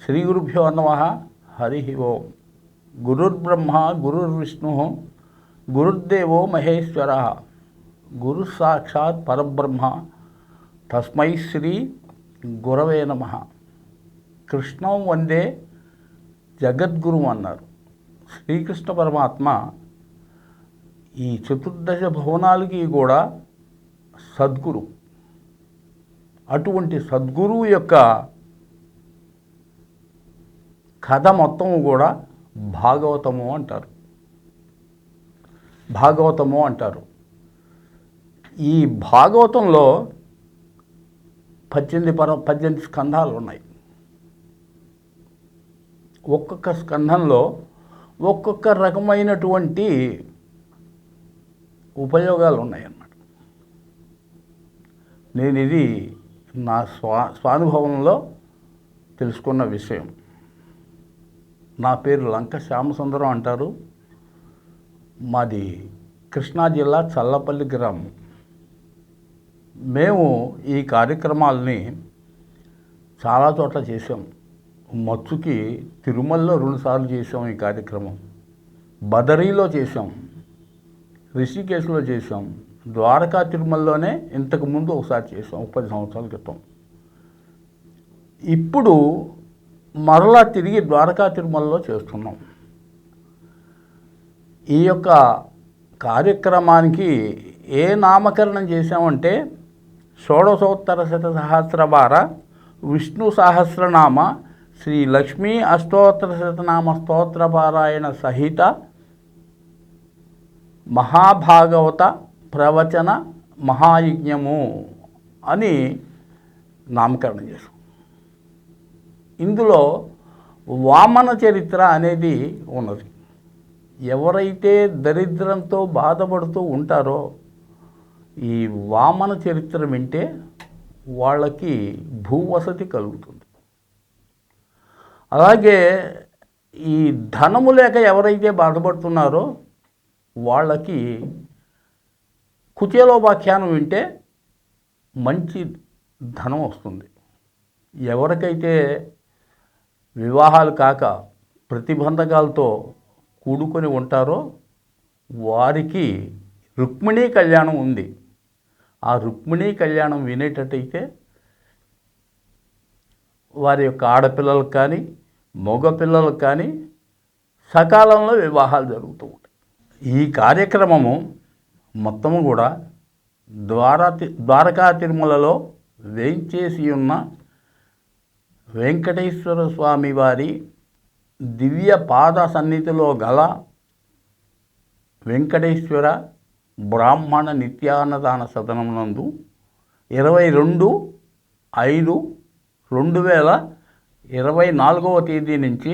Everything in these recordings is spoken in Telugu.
శ్రీ గురుభ్యో నమః. హరి ఓం. గురుర్బ్రహ్మ గురుర్విష్ణు గురుర్దేవో మహేశ్వర గురు సాక్షాత్ పరబ్రహ్మ తస్మై శ్రీ గురవే నమః. కృష్ణం వందే జగద్గురు అన్నారు. శ్రీకృష్ణ పరమాత్మ ఈ చతుర్దశ భువనాలకి కూడా సద్గురు. అటువంటి సద్గురువు యొక్క కథ మొత్తము కూడా భాగవతము అంటారు. ఈ భాగవతంలో 18 స్కంధాలు ఉన్నాయి. ఒక్కొక్క స్కంధంలో ఒక్కొక్క రకమైనటువంటి ఉపయోగాలు ఉన్నాయన్నమాట. నేను ఇది నా స్వానుభవంలో తెలుసుకున్న విషయం. నా పేరు లంక శ్యామసుందరం అంటారు. మాది కృష్ణా జిల్లా చల్లపల్లి గ్రామం. మేము ఈ కార్యక్రమాలని చాలా చోట్ల చేసాం. మచ్చుకి తిరుమలలో 2 సార్లు చేసాం ఈ కార్యక్రమం. బదరీలో చేసాం, రిషికేశ్లో చేసాం, ద్వారకా తిరుమలలోనే ఇంతకుముందు ఒకసారి చేసాం 10 సంవత్సరాల క్రితం. ఇప్పుడు మరలా తిరిగి ద్వారకా తిరుమలలో చేస్తున్నాం. ఈ యొక్క కార్యక్రమానికి ఏ నామకరణం చేసామంటే షోడశోత్తర శతసహస్రవార విష్ణు సహస్రనామ శ్రీ లక్ష్మీ అష్టోత్తర శతనామ స్తోత్ర పారాయణ సహిత మహాభాగవత ప్రవచన మహాయజ్ఞము అని నామకరణం చేసాం. ఇందులో వామన చరిత్ర అనేది ఉన్నది. ఎవరైతే దరిద్రంతో బాధపడుతూ ఉంటారో ఈ వామన చరిత్ర వింటే వాళ్ళకి భూవసతి కలుగుతుంది. అలాగే ఈ ధనము లేక ఎవరైతే బాధపడుతున్నారో వాళ్ళకి కుచేలోపాఖ్యానం వింటే మంచి ధనం వస్తుంది. ఎవరికైతే వివాహాలు కాక ప్రతిబంధకాలతో కూడుకొని ఉంటారో వారికి రుక్మిణీ కళ్యాణం ఉంది. ఆ రుక్మిణీ కళ్యాణం వినేటట్టయితే వారి యొక్క ఆడపిల్లలకు కానీ మగపిల్లలకు కానీ సకాలంలో వివాహాలు జరుగుతూ ఉంటాయి. ఈ కార్యక్రమము మొత్తము కూడా ద్వారకా తిరుమలలో వేంచేసి ఉన్న వెంకటేశ్వర స్వామి వారి దివ్య పాద సన్నిధిలో గల వెంకటేశ్వర బ్రాహ్మణ నిత్యాన్నదాన సదనమునందు 22/5/2024 తేదీ నుంచి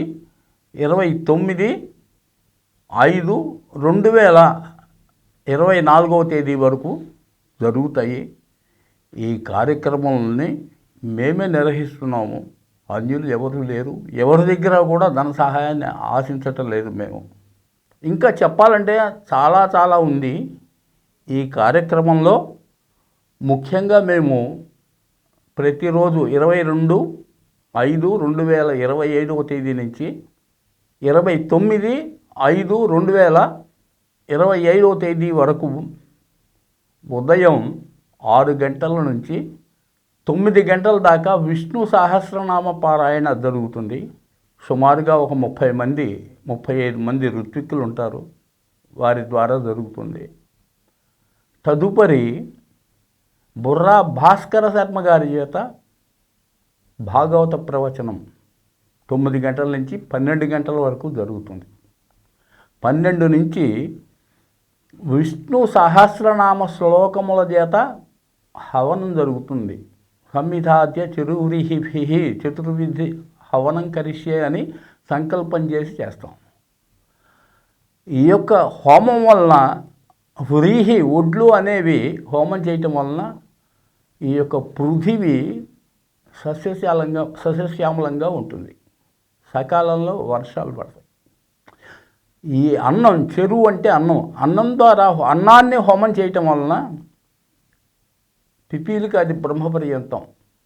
29/5/2024 తేదీ వరకు జరుగుతాయి. ఈ కార్యక్రమాలని మేమే నిర్వహిస్తున్నాము. అన్యులు ఎవరు లేరు. ఎవరి దగ్గర కూడా ధన సహాయాన్ని ఆశించటం లేదు మేము. ఇంకా చెప్పాలంటే చాలా ఉంది. ఈ కార్యక్రమంలో ముఖ్యంగా మేము ప్రతిరోజు 22/5/2025 తేదీ నుంచి 29/5/2025 తేదీ వరకు ఉదయం 6 గంటల నుంచి 9 గంటల దాకా విష్ణు సహస్రనామ పారాయణ జరుగుతుంది. సుమారుగా ఒక 35 మంది ఋత్విక్కులు ఉంటారు. వారి ద్వారా జరుగుతుంది. తదుపరి బుర్రా భాస్కర శర్మ గారి చేత భాగవత ప్రవచనం 9 గంటల నుంచి 12 గంటల వరకు జరుగుతుంది. 12 నుంచి విష్ణు సహస్రనామ శ్లోకముల చేత హవనం జరుగుతుంది. సంవిధాద్య చిరువ్రీహిభిః చతుర్విధి హవనం కరిష్యే అని సంకల్పం చేస్తాం. ఈ యొక్క హోమం వలన వ్రీహి ఒడ్లు అనేవి హోమం చేయటం వలన ఈ యొక్క పృథివీ సస్యశ్యామలంగా ఉంటుంది. సకాలంలో వర్షాలు పడతాయి. ఈ అన్నం, చెరువు అంటే అన్నం ద్వారా అన్నాన్ని హోమం చేయటం వలన పిపీలికి అది బ్రహ్మపర్యంతం.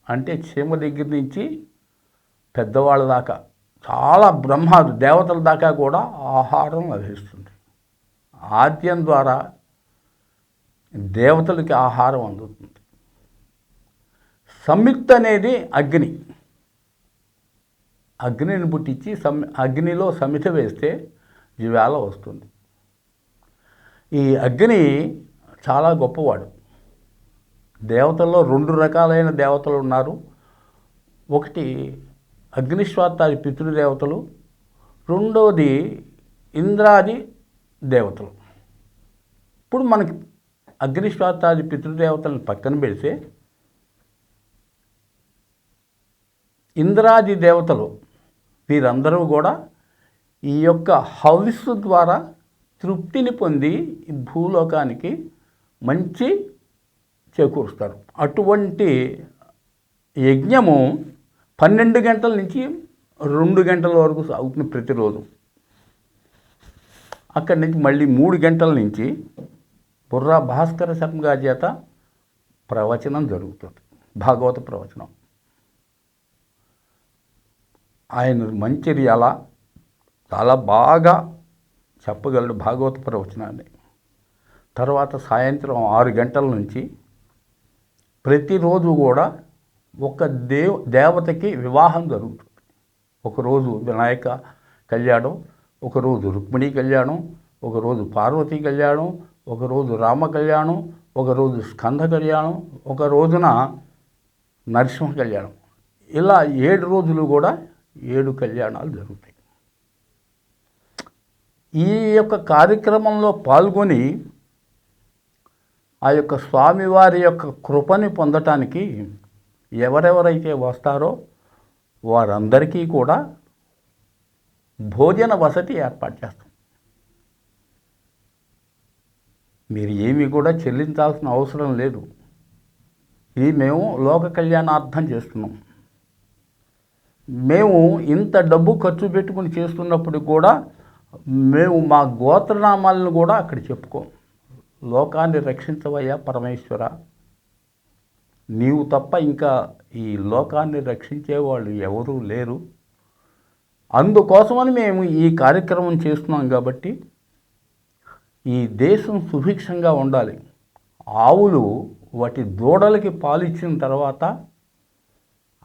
అంటే చీమ దగ్గర నుంచి పెద్దవాళ్ళ దాకా చాలా బ్రహ్మాది దేవతల దాకా కూడా ఆహారం లభిస్తుంది. ఆద్యం ద్వారా దేవతలకి ఆహారం అందుతుంది. సమ్మిత్ అనేది అగ్నిని పుట్టించి అగ్నిలో సమిత వేస్తే జ్వాల వస్తుంది. ఈ అగ్ని చాలా గొప్పవాడు. దేవతల్లో 2 రకాలైన దేవతలు ఉన్నారు. ఒకటి అగ్నిశ్వాత్తాది పితృదేవతలు, రెండవది ఇంద్రాది దేవతలు. ఇప్పుడు మనకి అగ్నిశ్వాత్తాది పితృదేవతలను పక్కన పెడితే ఇంద్రాది దేవతలు వీరందరూ కూడా ఈ యొక్క హవిస్సు ద్వారా తృప్తిని పొంది ఈ భూలోకానికి మంచి చేకూరుస్తారు. అటువంటి యజ్ఞము 12 గంటల నుంచి 2 గంటల వరకు సాగుతుంది ప్రతిరోజు. అక్కడి నుంచి మళ్ళీ 3 గంటల నుంచి బుర్రా భాస్కర శర్మ గారి చేత ప్రవచనం జరుగుతుంది, భాగవత ప్రవచనం. ఆయన మంచిర్యాల చాలా బాగా చెప్పగలడు భాగవత ప్రవచనాన్ని. తర్వాత సాయంత్రం 6 గంటల నుంచి ప్రతిరోజు కూడా ఒక దేవతకి వివాహం జరుగుతుంది. ఒకరోజు వినాయక కళ్యాణం, ఒకరోజు రుక్మిణీ కళ్యాణం, ఒకరోజు పార్వతీ కళ్యాణం, ఒకరోజు రామ కళ్యాణం, ఒకరోజు స్కంద కళ్యాణం, ఒక రోజున నరసింహ కళ్యాణం. ఇలా 7 రోజులు కూడా 7 కళ్యాణాలు జరుగుతాయి. ఈ యొక్క కార్యక్రమంలో పాల్గొని ఆ యొక్క స్వామివారి యొక్క కృపని పొందటానికి ఎవరెవరైతే వస్తారో వారందరికీ కూడా భోజన వసతి ఏర్పాటు చేస్తాం. మీరు ఏమీ కూడా చెల్లించాల్సిన అవసరం లేదు. ఇది మేము లోక కళ్యాణార్థం చేస్తున్నాం. మేము ఇంత డబ్బు ఖర్చు పెట్టుకుని చేస్తున్నప్పుడు కూడా మేము మా గోత్రనామాలను కూడా అక్కడ చెప్పుకోం. లోకాన్ని రక్షించవయ్యా పరమేశ్వర, నీవు తప్ప ఇంకా ఈ లోకాన్ని రక్షించేవాళ్ళు ఎవరూ లేరు, అందుకోసమని మేము ఈ కార్యక్రమం చేస్తున్నాం. కాబట్టి ఈ దేశం సుభిక్షంగా ఉండాలి. ఆవులు వాటి దూడలకి పాలిచ్చిన తర్వాత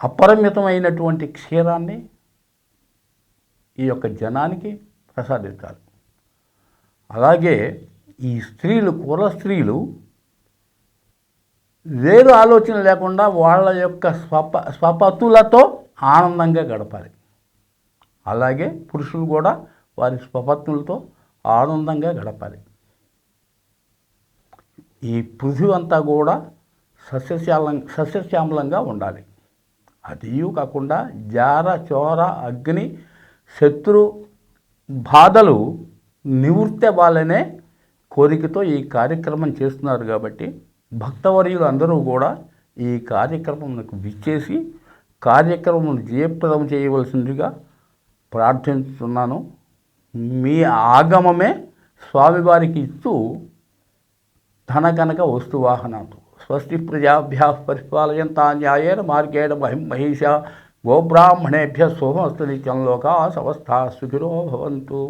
అపరిమితమైనటువంటి క్షీరాన్ని ఈ యొక్క జనానికి ప్రసాదించాలి. అలాగే ఈ స్త్రీలు, కుల స్త్రీలు వేరు ఆలోచన లేకుండా వాళ్ళ యొక్క స్వపతులతో ఆనందంగా గడపాలి. అలాగే పురుషులు కూడా వారి స్వపత్నులతో ఆనందంగా గడపాలి. ఈ పృథివీ అంతా కూడా సస్యశ్యామలంగా ఉండాలి. అదియూ కాకుండా జార, చోర, అగ్ని, శత్రు బాధలు నివృత్తి అవ్వాలనే కోరికతో ఈ కార్యక్రమం చేస్తున్నారు. కాబట్టి భక్తవర్యులు అందరూ కూడా ఈ కార్యక్రమంకు విచ్చేసి కార్యక్రమం జయప్రదం చేయవలసిందిగా ప్రార్థిస్తున్నాను. మీ ఆగమమే స్వామివారికి ఇస్తూ ధన కనక వస్తువాహనాలు. స్వస్తి ప్రజాభ్యా పరిపాలయంతా న్యాయేన మార్గేణ మహిష గోబ్రాహ్మణేభ్య శుభమస్తు నిత్యం లోకా సమస్తా సుఖినో భవంతు.